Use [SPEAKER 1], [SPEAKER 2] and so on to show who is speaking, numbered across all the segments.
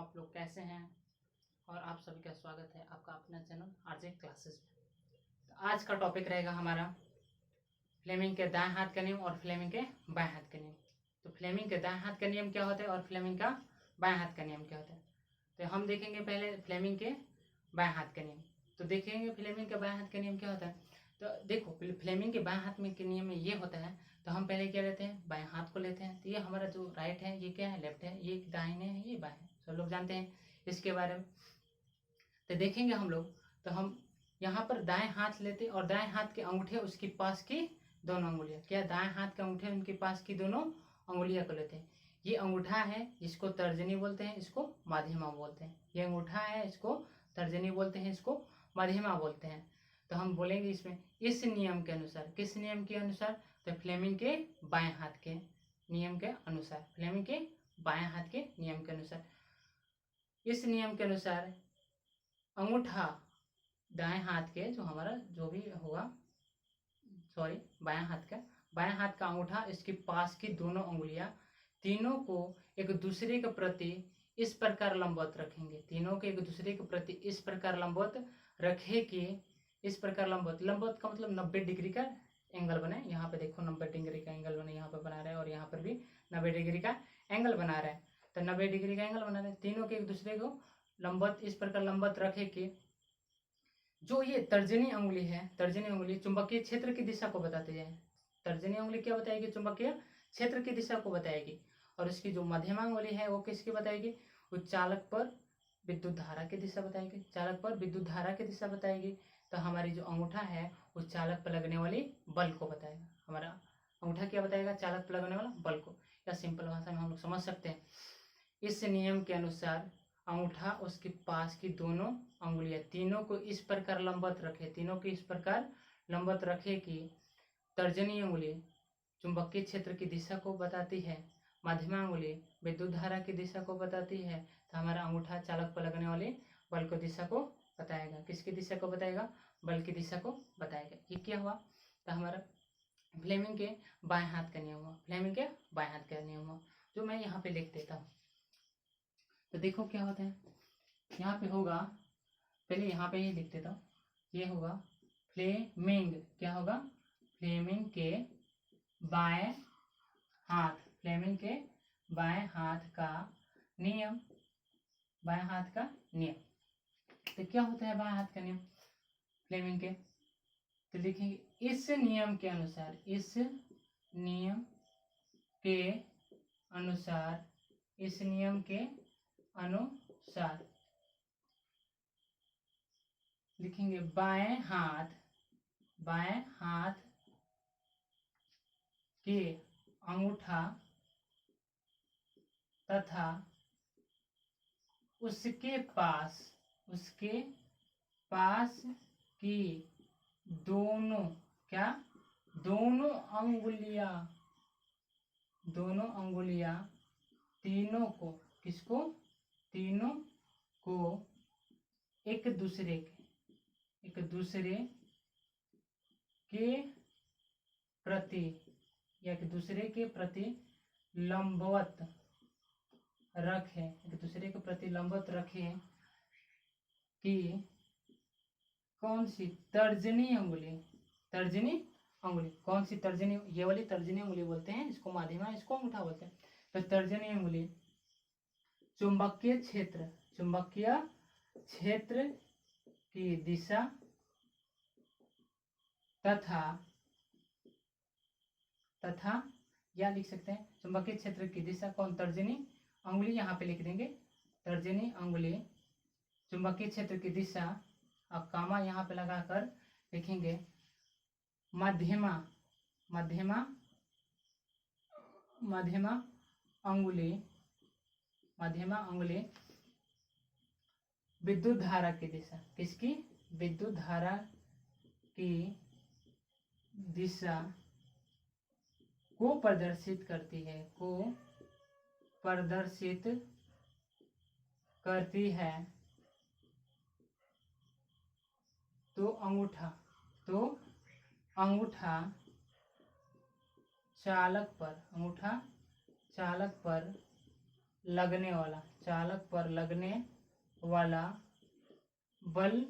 [SPEAKER 1] आप लोग कैसे हैं। और आप सभी का स्वागत है आपका अपना चैनल आरजे क्लासेस में। तो आज का टॉपिक रहेगा हमारा फ्लेमिंग के दाएं हाथ का नियम और फ्लेमिंग के बाएं हाथ का नियम। तो फ्लेमिंग के दाएं हाथ का नियम क्या होता है और फ्लेमिंग का बाएं हाथ का नियम क्या होता है। तो हम देखेंगे पहले फ्लेमिंग के बाएं हाथ का नियम। तो देखेंगे फ्लेमिंग के बाएं हाथ का नियम क्या होता है। तो देखो फ्लेमिंग के बाएं हाथ में के नियम में ये होता है। तो हम पहले क्या लेते हैं, बाएं हाथ को लेते हैं। तो ये हमारा जो राइट है ये क्या है, लेफ्ट है, ये दाहिने है, ये बाएं है। सब लोग जानते हैं इसके बारे में। तो देखेंगे हम लोग, तो हम यहाँ पर दाएं हाथ लेते और दाएं हाथ के अंगूठे उसके पास की दोनों अंगुलियां, क्या दाएं हाथ के अंगूठे उनके पास की दोनों अंगुलियां को लेते हैं। ये अंगूठा है, इसको तर्जनी बोलते हैं, इसको माध्यमा बोलते हैं। ये अंगूठा है, इसको तर्जनी बोलते हैं, इसको माध्यमा बोलते हैं। तो हम बोलेंगे इसमें इस नियम के अनुसार, किस नियम के अनुसार, तो फ्लेमिंग के बाएं हाथ के नियम के अनुसार, फ्लेमिंग के बाएं हाथ के नियम के अनुसार, इस नियम के अनुसार अंगूठा दाएं हाथ के जो हमारा जो भी होगा, सॉरी बाएं हाथ का अंगूठा, इसके पास की दोनों उंगलियां तीनों को एक दूसरे के प्रति इस प्रकार लंबवत रखेंगे। तीनों के एक दूसरे के प्रति इस प्रकार लंबवत रखे कि इस प्रकार लंबवत का मतलब 90 डिग्री का एंगल बने। यहाँ पे देखो 90 डिग्री का एंगल बने, यहाँ पे बना रहा है और यहाँ पर भी 90 डिग्री का एंगल बना रहा है। तो 90 डिग्री का एंगल बना रहे हैं, तीनों के एक दूसरे को लंबवत इस प्रकार लंबवत रखे कि जो ये तर्जनी उंगली है, तर्जनी उंगली चुंबकीय क्षेत्र की दिशा को बताती है। तर्जनी उंगली क्या बताएगी, चुंबकीय क्षेत्र की दिशा को बताएगी। और उसकी जो मध्यमा उंगली है वो किसकी बताएगी, वो चालक पर विद्युत धारा की दिशा बताएगी, चालक पर विद्युत धारा की दिशा बताएगी। तो हमारी जो अंगूठा है वो चालक पर लगने वाली बल को बताएगा। हमारा अंगूठा क्या बताएगा, चालक पर लगने वाला बल को। या सिंपल भाषा में हम लोग समझ सकते हैं, इस नियम के अनुसार अंगूठा उसके पास की दोनों अंगुलियां तीनों को इस प्रकार लंबवत रखे, तीनों को इस प्रकार लंबवत रखे कि तर्जनी उंगली चुंबकीय क्षेत्र की दिशा को बताती है, मध्यमा उंगली विद्युत धारा की दिशा को बताती है। तो हमारा अंगूठा चालक पर लगने वाले बल को दिशा को बताएगा। किसकी दिशा को बताएगा, बल की दिशा को बताएगा। ये क्या हुआ, तो हमारा फ्लेमिंग के बाएं हाथ का नियम हुआ, फ्लेमिंग के बाएं हाथ का नियम हुआ, जो मैं यहाँ पे लिख देता हूँ। तो देखो क्या होता है, यहाँ पे होगा, पहले यहाँ पे ही लिख देता हूँ, ये होगा फ्लेमिंग, क्या होगा, फ्लेमिंग के बाएं हाथ, फ्लेमिंग के बाएं हाथ का नियम, बाएं हाथ का नियम। तो क्या होता है बाएं हाथ का नियम फ्लेमिंग के, तो लिखेंगे इस नियम के अनुसार, इस नियम के अनुसार, इस नियम के अनुसार लिखेंगे बाएं हाथ के अंगूठा तथा उसके पास की दोनों, क्या, दोनों अंगुलियां तीनों को, किसको, तीनों को एक दूसरे के प्रति या एक दूसरे के प्रति लंबवत रखे, एक दूसरे के प्रति लंबवत रखे कि कौन सी, तर्जनी अंगुली कौन सी तर्जनी, ये वाली तर्जनी अंगुली बोलते हैं, इसको माध्यमा, इसको अंगूठा बोलते हैं। तो तर्जनी अंगुली चुंबकीय क्षेत्र की दिशा तथा या लिख सकते हैं चुंबकीय क्षेत्र की दिशा, कौन, तर्जनी अंगुली, यहाँ पे लिख देंगे तर्जनी अंगुली चुंबकीय क्षेत्र की दिशा, अब कामा यहाँ पे लगाकर लिखेंगे मध्यमा अंगुली विद्युत धारा की दिशा, किसकी, विद्युत धारा की दिशा को प्रदर्शित करती है। तो अंगूठा चालक पर लगने वाला, चालक पर लगने वाला बल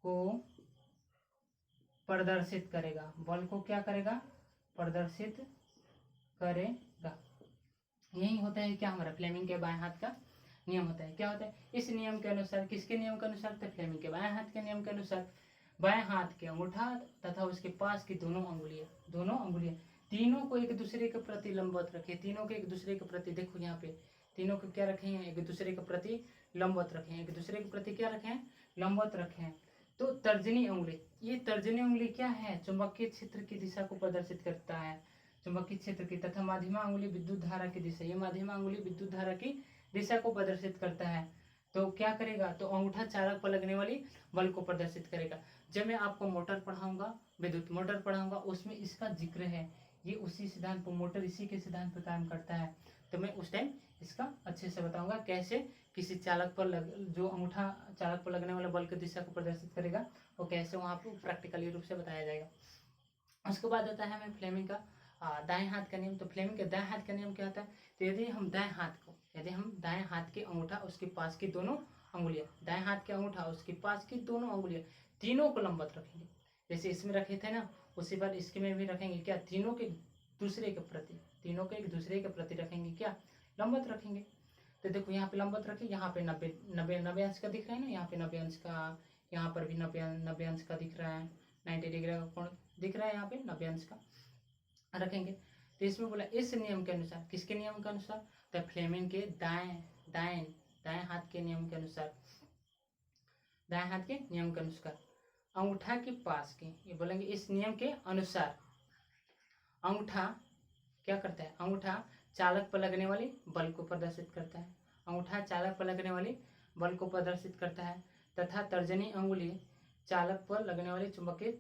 [SPEAKER 1] को प्रदर्शित करेगा, बल को क्या करेगा, प्रदर्शित करेगा। यही होता है क्या, हमारा फ्लेमिंग के बाएं हाथ का नियम होता है। क्या होता है, इस नियम के अनुसार, किसके नियम के अनुसार, तो फ्लेमिंग के बाएं हाथ के नियम के अनुसार, बाएं हाथ के अंगूठा तथा उसके पास की दोनों अंगुलियां तीनों को एक दूसरे के प्रति लंबवत रखे, तीनों के एक दूसरे के प्रति, देखो यहाँ पे तीनों को क्या रखे हैं, एक दूसरे के प्रति लंबवत रखे हैं, एक दूसरे के प्रति क्या रखे हैं, लंबवत रखे हैं। तो तर्जनी उंगली, ये तर्जनी उंगली क्या है, चुंबकीय क्षेत्र की दिशा को प्रदर्शित करता है, चुंबकीय क्षेत्र की, तथा माध्यमा अंगुली विद्युत धारा की दिशा, ये माध्यमा अंगुली विद्युत धारा की दिशा को प्रदर्शित करता है। तो क्या करेगा, तो अंगूठा चालक पर लगने वाली बल को प्रदर्शित करेगा। जब मैं आपको मोटर पढ़ाऊंगा, विद्युत मोटर पढ़ाऊंगा, उसमें इसका जिक्र है, ये उसी सिद्धांत पर, मोटर इसी के सिद्धांत पर काम करता है। तो मैं उस टाइम इसका अच्छे से बताऊंगा कैसे किसी चालक पर जो अंगूठा चालक पर लगने वाले बल की दिशा को प्रदर्शित करेगा, वो कैसे वहाँ पर प्रैक्टिकली रूप से बताया जाएगा। उसके बाद आता है हमें फ्लेमिंग का दाएं हाथ का नियम। तो फ्लेमिंग के दाएं हाथ का नियम क्या होता है, तो यदि हम दाएं हाथ के अंगूठा उसके पास की दोनों अंगुलियां, दाएं हाथ के अंगूठा उसके पास की दोनों अंगुलियां तीनों को लंबवत रखेंगे, जैसे इसमें रखे थे ना, उसी बार इसके में भी रखेंगे क्या, तीनों के एक दूसरे के प्रति रखेंगे क्या, लंबवत रखेंगे। तो देखो यहाँ पे लंबवत रखे, यहाँ पे 90 अंश का दिख रहा है ना, यहाँ पे 90 अंश का, यहाँ पर भी 90 अंश का दिख रहा है, 90 डिग्री का कोण दिख रहा है, यहाँ पे 90 अंश का रखेंगे। तो इसमें बोला इस नियम के अनुसार, किसके नियम के अनुसार, तो फ्लेमिंग के दाएं हाथ के नियम के अनुसार, दाएं हाथ के नियम के अनुसार अंगूठा के पास के, ये बोलेंगे इस नियम के अनुसार अंगूठा क्या करता है, अंगूठा चालक पर लगने वाली बल को प्रदर्शित करता है, अंगूठा चालक पर लगने वाली बल को प्रदर्शित करता है, तथा तर्जनी अंगुली चालक पर लगने वाली चुंबकीय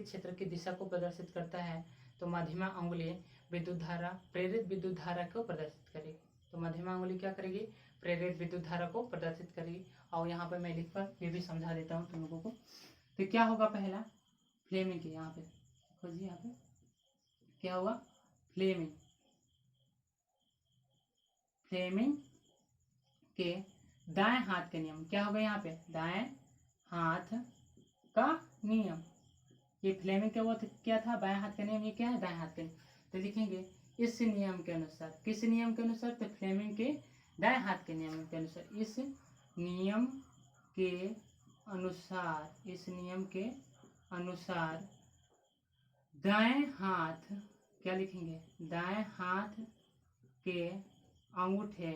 [SPEAKER 1] क्षेत्र की दिशा को प्रदर्शित करता है। तो मध्यमा अंगुली विद्युत धारा, प्रेरित विद्युत धारा को प्रदर्शित करेगी। तो मध्यमा अंगुली क्या करेगी, प्रेरित विद्युत धारा को प्रदर्शित करेगी। और यहाँ पे मैं लिखकर ये भी समझा देता हूँ तुम लोगों को। तो क्या होगा, पहला फ्लेमिंग के, यहाँ पे खोजिए, यहाँ पे क्या होगा, फ्लेमिंग के दाएं हाथ के नियम क्या होगा, यहाँ पे दाएं हाथ का नियम, ये फ्लेमिंग का वो क्या था, बाएं हाथ का नियम, ये क्या है, दाएं हाथ का नियम। तो लिखेंगे इस नियम के अनुसार, किस नियम के अनुसार, तो फ्लेमिंग के दाएं हाथ के नियम के अनुसार, इस नियम के अनुसार दाएं हाथ, क्या लिखेंगे, दाएं हाथ के अंगूठे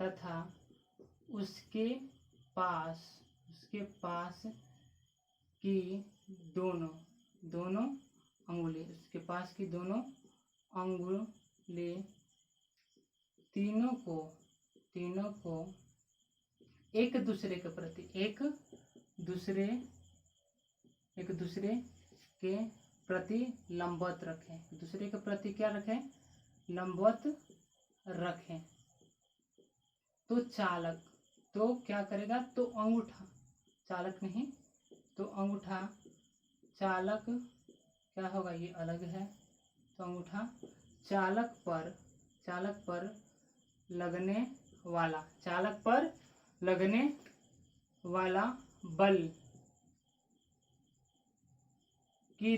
[SPEAKER 1] तथा उसके पास की दोनों अंगुली, उसके पास की दोनों अंगुली तीनों को एक दूसरे के प्रति लंबवत रखें, दूसरे के प्रति क्या रखें, लंबवत रखें। तो चालक तो क्या करेगा, तो अंगूठा, चालक नहीं तो अंगूठा, चालक क्या होगा, ये अलग है, तो अंगूठा चालक पर लगने वाला बल की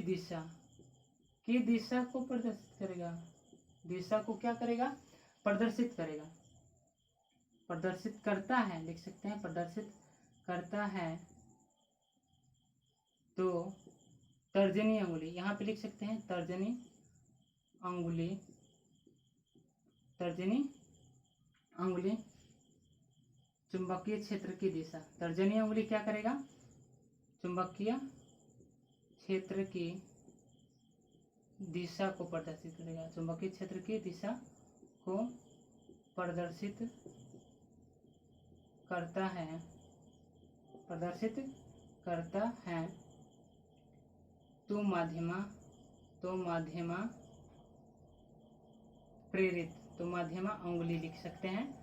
[SPEAKER 1] दिशा को प्रदर्शित करेगा, दिशा को क्या करेगा, प्रदर्शित करेगा, प्रदर्शित करता है, लिख सकते हैं प्रदर्शित करता है। तो तर्जनी अंगुली, यहाँ पे लिख सकते हैं तर्जनी अंगुली चुंबकीय क्षेत्र की दिशा, तर्जनी अंगुली क्या करेगा, चुंबकीय क्षेत्र की दिशा को प्रदर्शित करेगा, चुंबकीय क्षेत्र की दिशा को प्रदर्शित करता है। तो माध्यमा प्रेरित, तो माध्यमा अंगुली लिख सकते हैं,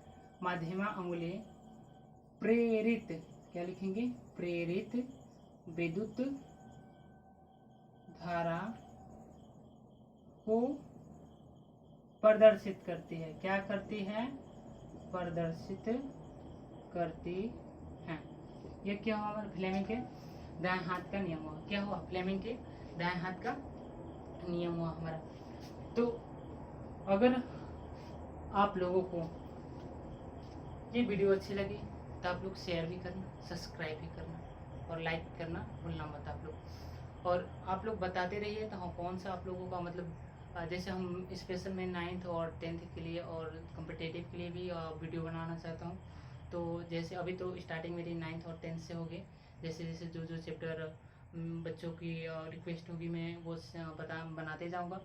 [SPEAKER 1] माध्यमा अंगुली प्रेरित, क्या लिखेंगे, प्रेरित विद्युत धारा को प्रदर्शित करती है। क्या करती है? प्रदर्शित करती है। ये क्या हुआ हमारे फ्लेमिंग के दाएं हाथ का नियम हुआ। क्या हुआ? फ्लेमिंग के दाएं हाथ का नियम हुआ हमारा। तो अगर आप लोगों को ये वीडियो अच्छी लगी तो आप लोग शेयर भी करना, सब्सक्राइब भी करना और लाइक करना भूलना मत आप लोग। और आप लोग बताते रहिए तो हाँ कौन सा आप लोगों का मतलब जैसे हम स्पेशल में 9th और 10th के लिए और कम्पिटेटिव के लिए भी वीडियो बनाना चाहता हूँ। तो जैसे अभी तो स्टार्टिंग मेरी 9th और 10th से होगी। जैसे जैसे जो चैप्टर बच्चों की रिक्वेस्ट होगी मैं वो बनाते जाऊँगा।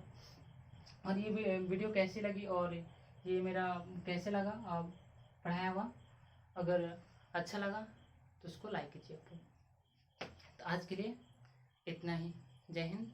[SPEAKER 1] और ये वीडियो कैसी लगी और ये मेरा कैसे लगा पढ़ाया हुआ, अगर अच्छा लगा तो उसको लाइक कीजिए। तो आज के लिए इतना ही। जय हिंद।